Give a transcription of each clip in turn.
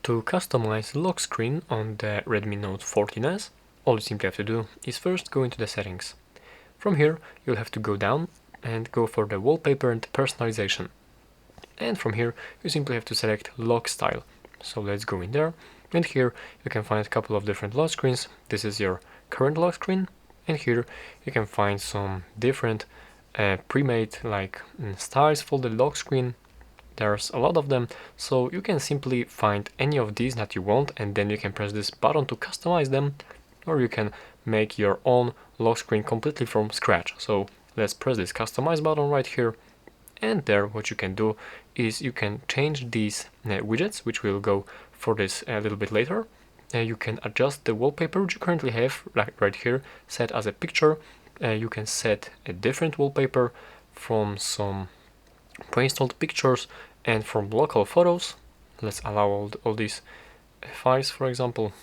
To customize lock screen on the Redmi Note 14s, all you simply have to do is first go into the settings. From here, you'll have to go down and go for the wallpaper and personalization. And from here, you simply have to select lock style. So let's go in there, and here you can find a couple of different lock screens. This is your current lock screen, and here you can find some different pre-made styles for the lock screen. There's a lot of them, so you can simply find any of these that you want, and then you can press this button to customize them, or you can make your own lock screen completely from scratch. So let's press this customize button right here, and there what you can do is you can change these widgets, which we'll go for this a little bit later. You can adjust the wallpaper which you currently have right here set as a picture. You can set a different wallpaper from some pre-installed pictures and from local photos. Let's allow all these files, for example,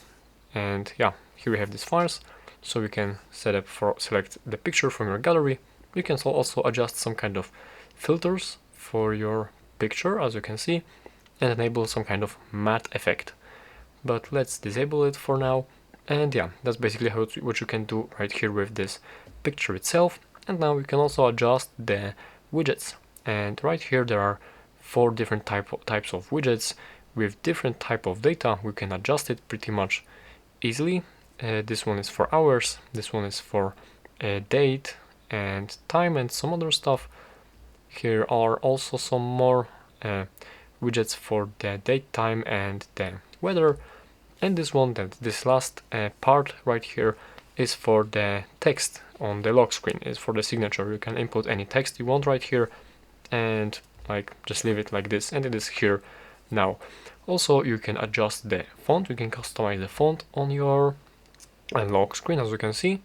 and yeah, here we have these files. So you can select the picture from your gallery. You can also adjust some kind of filters for your picture, as you can see, and enable some kind of matte effect. But let's disable it for now. And yeah, that's basically what you can do right here with this picture itself. And now you can also adjust the widgets. And right here there are 4 different types of widgets with different type of data. We can adjust it pretty much easily. This one is for hours, this one is for date and time and some other stuff. Here are also some more widgets for the date, time and the weather. And this last part right here is for the text on the lock screen, is for the signature. You can input any text you want right here and just leave it like this, and it is here now. Also, you can adjust the font. You can customize the font on your lock screen, as you can see,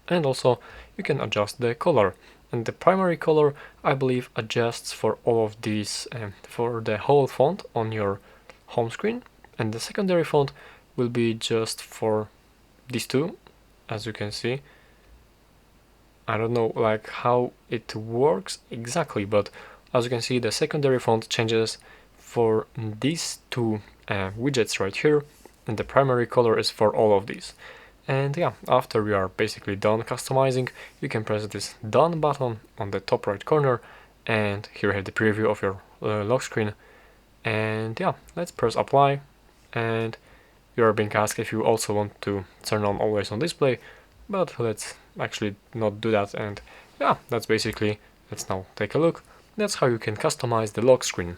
and also you can adjust the color. And the primary color, I believe, adjusts for all of these for the whole font on your home screen, and the secondary font will be just for these two, as you can see. I don't know how it works exactly, but as you can see, the secondary font changes for these two widgets right here, and the primary color is for all of these. And yeah, after we are basically done customizing, you can press this done button on the top right corner, and here you have the preview of your lock screen. And yeah, let's press apply, and you are being asked if you also want to turn on always on display, but let's actually not do that. And yeah, that's basically, let's now take a look. That's how you can customize the lock screen.